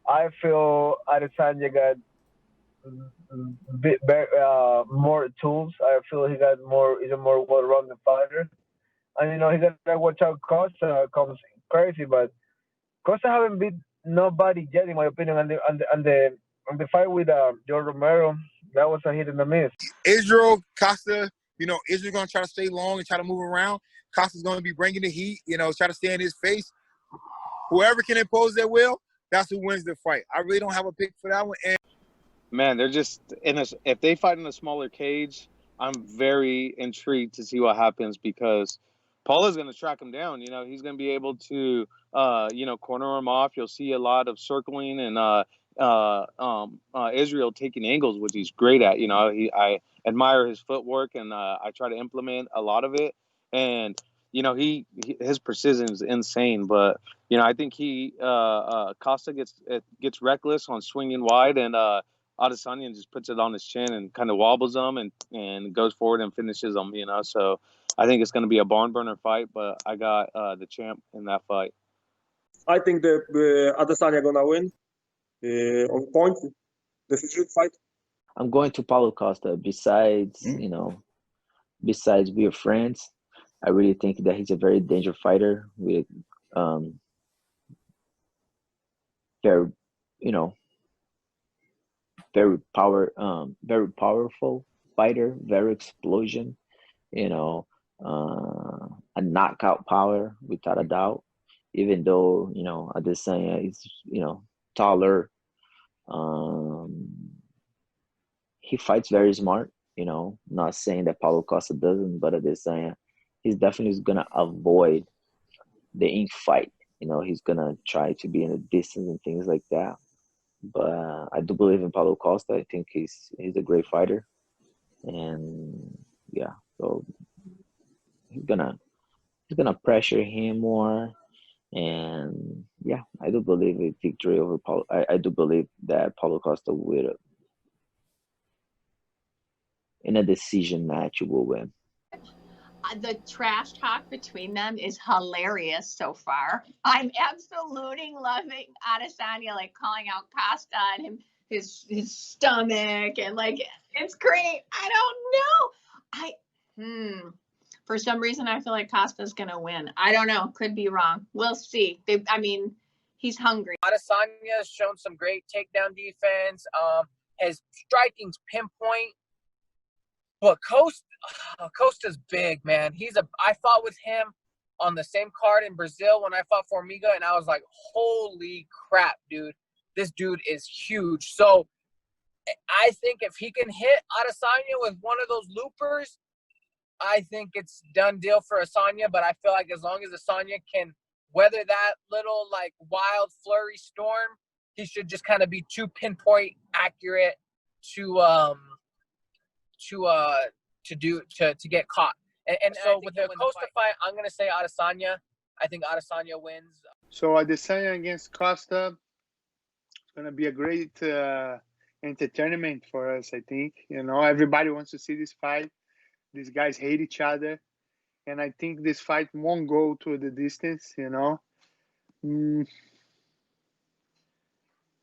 I feel Adesanya got more tools. I feel he got more. He's a more well-rounded fighter, and he got to watch out. Costa comes crazy, but Costa haven't beat nobody yet, in my opinion. And the fight with Joe Romero, that was a hit and a miss. Israel, Costa, Israel's going to try to stay long and try to move around. Costa's going to be bringing the heat, try to stay in his face. Whoever can impose their will, that's who wins the fight. I really don't have a pick for that one. And man, they're just if they fight in a smaller cage, I'm very intrigued to see what happens because Paula's going to track him down. He's going to be able to, corner him off. You'll see a lot of circling and Israel taking angles, which he's great at. I admire his footwork and I try to implement a lot of it. And his precision is insane. But I think Costa gets reckless on swinging wide, and Adesanya just puts it on his chin and kind of wobbles him and goes forward and finishes him. So I think it's going to be a barn burner fight. But I got the champ in that fight. I think the Adesanya gonna win. On point, decision fight. I'm going to Paulo Costa. Besides we are friends, I really think that he's a very dangerous fighter with very powerful fighter, very explosion, a knockout power without a doubt. Even though Adesanya is taller, he fights very smart. Not saying that Paulo Costa doesn't, but Adesanya, he's definitely gonna avoid the infight. He's gonna try to be in the distance and things like that. But I do believe in Paulo Costa. I think he's a great fighter, and yeah, so he's gonna pressure him more. And yeah, I do believe in victory over Paulo. I do believe that Paulo Costa will, in a decision match, will win. The trash talk between them is hilarious so far. I'm absolutely loving Adesanya calling out Costa and his stomach, and it's great. I don't know. For some reason, I feel like Costa's going to win. I don't know. Could be wrong. We'll see. He's hungry. Adesanya has shown some great takedown defense. His striking's pinpoint. But Costa's big, man. I fought with him on the same card in Brazil when I fought Formiga, and I was like, holy crap, dude. This dude is huge. So I think if he can hit Adesanya with one of those loopers, I think it's done deal for Adesanya, but I feel like as long as Adesanya can weather that little wild flurry storm, he should just kind of be too pinpoint accurate to get caught. And so with the Costa fight, I'm gonna say Adesanya. I think Adesanya wins. So Adesanya against Costa, it's gonna be a great entertainment for us. I think everybody wants to see this fight. These guys hate each other, and I think this fight won't go to the distance.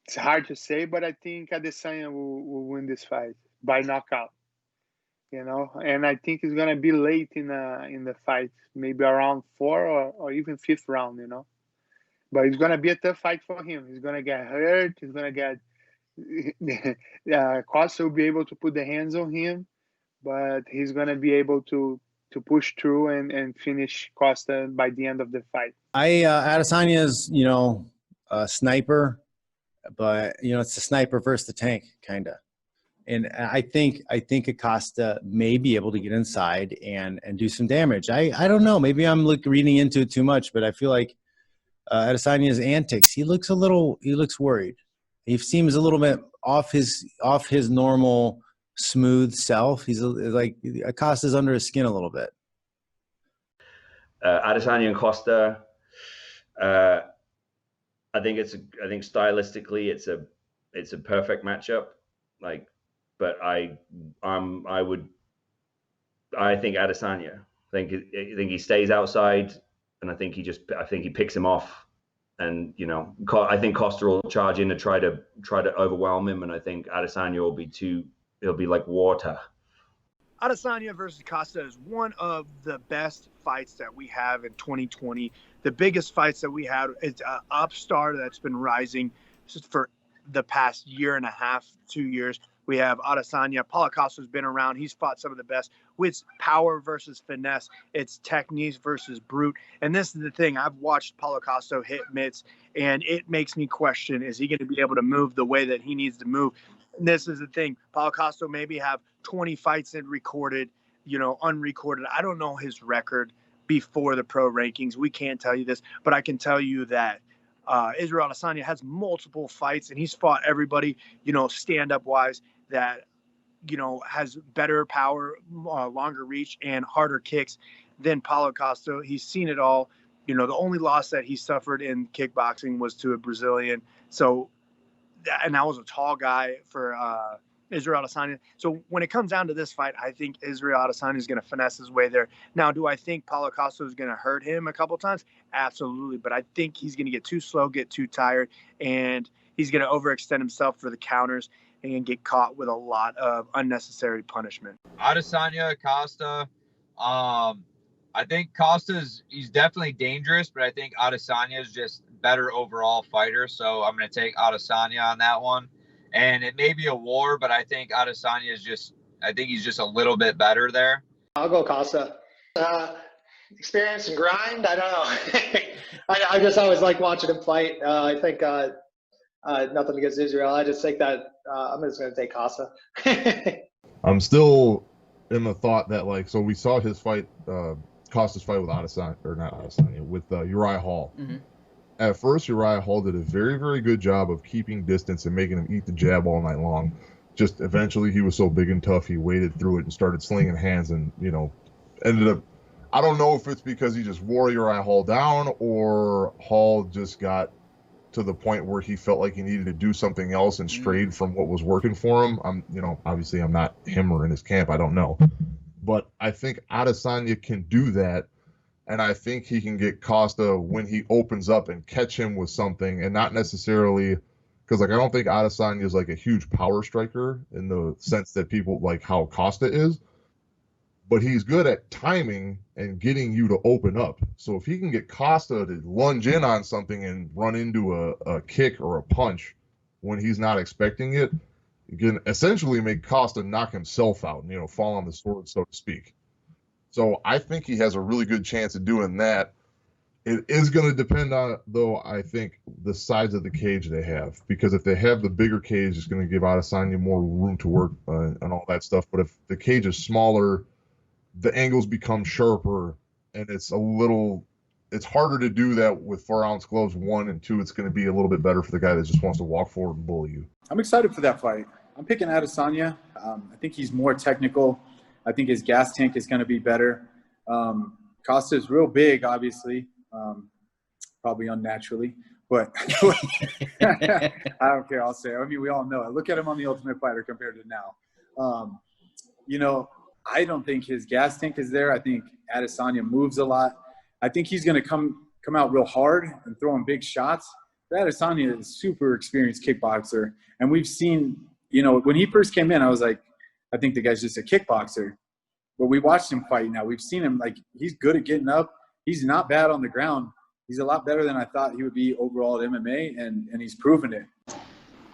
It's hard to say, but I think Adesanya will win this fight by knockout. And I think it's gonna be late in the fight, maybe around 4th or even 5th round. But it's gonna be a tough fight for him. He's gonna get hurt. He's gonna get Costa will be able to put the hands on him, but he's going to be able to push through and finish Costa by the end of the fight. Adesanya is, a sniper, but, it's a sniper versus the tank, kind of. And I think Acosta may be able to get inside and do some damage. I don't know. Maybe I'm reading into it too much, but I feel like Adesanya's antics, he looks worried. He seems a little bit off his normal smooth self. He's like Acosta's under his skin a little bit. Adesanya and Costa. I think stylistically it's a perfect matchup. But I think Adesanya. I think he stays outside, and I think he picks him off, And I think Costa will charge in to try to overwhelm him, and I think Adesanya will be it'll be like water. Adesanya versus Costa is one of the best fights that we have in 2020. The biggest fights that we had. It's an upstart that's been rising for the past year and a half, 2 years. We have Adesanya. Paulo Costa's been around. He's fought some of the best. With power versus finesse, it's technique versus brute. And this is the thing. I've watched Paulo Costa hit mitts, and it makes me question, is he going to be able to move the way that he needs to move? And this is the thing. Paulo Costa maybe have 20 fights in recorded, unrecorded. I don't know his record before the pro rankings. We can't tell you this, but I can tell you that Israel Adesanya has multiple fights, and he's fought everybody, stand-up wise, that, has better power, longer reach, and harder kicks than Paulo Costa. He's seen it all. The only loss that he suffered in kickboxing was to a Brazilian. So, and that was a tall guy for Israel Adesanya. So when it comes down to this fight, I think Israel Adesanya is going to finesse his way there. Now, do I think Paulo Costa is going to hurt him a couple times? Absolutely. But I think he's going to get too slow, get too tired, and he's going to overextend himself for the counters and get caught with a lot of unnecessary punishment. Adesanya, Costa. I think he's definitely dangerous, but I think Adesanya is just better overall fighter. So I'm going to take Adesanya on that one. And it may be a war, but I think Adesanya he's just a little bit better there. I'll go Costa. Experience and grind, I don't know. I just always like watching him fight. I think nothing against Israel. I just think that I'm just going to take Costa. I'm still in the thought that, so we saw his fight, Costa's fight with with Uriah Hall. Mm-hmm. At first, Uriah Hall did a very, very good job of keeping distance and making him eat the jab all night long. Just eventually, he was so big and tough, he waded through it and started slinging hands and, ended up, I don't know if it's because he just wore Uriah Hall down or Hall just got to the point where he felt like he needed to do something else and strayed from what was working for him. Obviously I'm not him or in his camp. I don't know. But I think Adesanya can do that. And I think he can get Costa when he opens up and catch him with something, and not necessarily because I don't think Adesanya is a huge power striker in the sense that people like how Costa is, but he's good at timing and getting you to open up. So if he can get Costa to lunge in on something and run into a kick or a punch when he's not expecting it, you can essentially make Costa knock himself out and, fall on the sword, so to speak. So I think he has a really good chance of doing that. It is going to depend on, though, I think, the size of the cage they have. Because if they have the bigger cage, it's going to give Adesanya more room to work and all that stuff. But if the cage is smaller, the angles become sharper, and it's harder to do that with 4-ounce gloves, 1, and 2, it's going to be a little bit better for the guy that just wants to walk forward and bully you. I'm excited for that fight. I'm picking Adesanya. I think he's more technical. I think his gas tank is going to be better. Costa is real big, obviously, probably unnaturally, but I don't care. I'll say it. I mean, we all know it. Look at him on The Ultimate Fighter compared to now. I don't think his gas tank is there. I think Adesanya moves a lot. I think he's going to come out real hard and throwing big shots. But Adesanya is a super experienced kickboxer, and we've seen, when he first came in, I was like, I think the guy's just a kickboxer. But we watched him fight now. We've seen him, he's good at getting up. He's not bad on the ground. He's a lot better than I thought he would be overall at MMA, and he's proven it.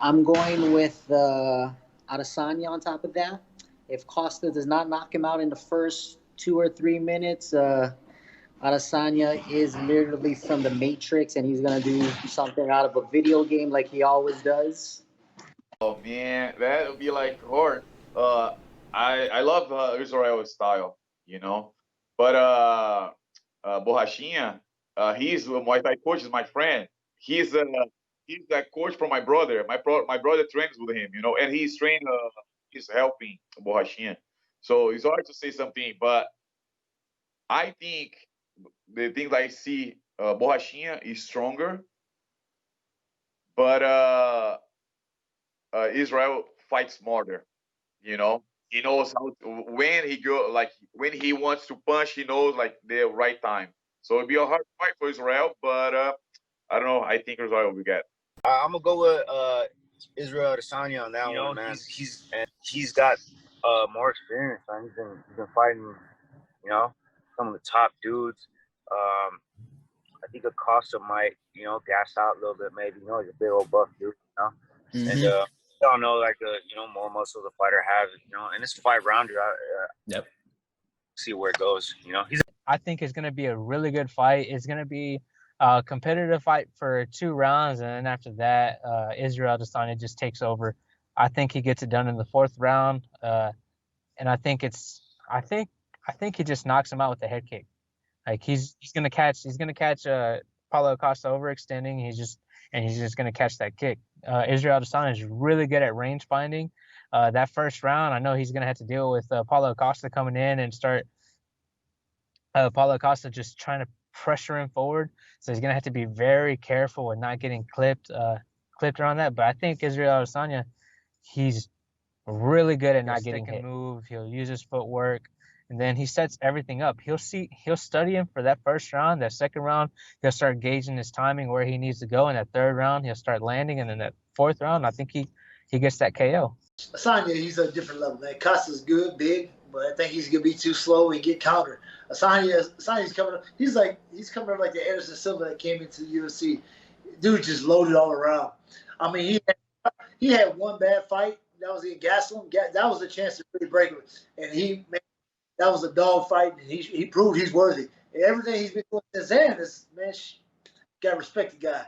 I'm going with Adesanya on top of that. If Costa does not knock him out in the first 2 or 3 minutes, Adesanya is literally from the Matrix, and he's going to do something out of a video game like he always does. Oh, man, that would be hard. I love Israel's style, but Borrachinha, he's my coach is my friend. He's the coach for my brother. My brother trains with him, and he's helping Borrachinha. So it's hard to say something, but I think the things I see, Borrachinha is stronger, but Israel fights smarter, He knows how when he wants to punch, he knows the right time. So it'll be a hard fight for Israel, but I don't know. I think Rosario will get. I'm gonna go with Israel Adesanya on that one, man. He's got more experience, man. He's been fighting, some of the top dudes. I think Acosta might, gas out a little bit, maybe. He's a big old buff dude, Mm-hmm. And I don't know, like more muscle the fighter has, and it's 5 rounder. Yep. See where it goes, I think it's going to be a really good fight. It's going to be a competitive fight for 2 rounds, and then after that, Israel Adesanya just takes over. I think he gets it done in the 4th round, and I think he just knocks him out with the head kick. Like he's gonna catch Paulo Costa overextending. He's just gonna catch that kick. Israel Adesanya is really good at range finding. That first round, I know he's gonna have to deal with Paulo Costa coming in and start Paulo Costa just trying to pressure him forward. So he's gonna have to be very careful with not getting clipped around that. But I think Israel Adesanya, he's really good at not getting hit. Move. He'll use his footwork. And then he sets everything up. He'll study him for that first round. That second round, he'll start gauging his timing where he needs to go. In that 3rd round, he'll start landing. And then that 4th round, I think he gets that KO. Adesanya, he's a different level, man. Costa's good, big, but I think he's gonna be too slow and get countered. Asanya's coming up. He's coming up like the Anderson Silva that came into the UFC. Dude just loaded all around. I mean, he had one bad fight. That was in Gastelum. That was a chance to really break him, and that was a dog fight, and he proved he's worthy. And everything he's been doing since then is, man, got to respect the guy.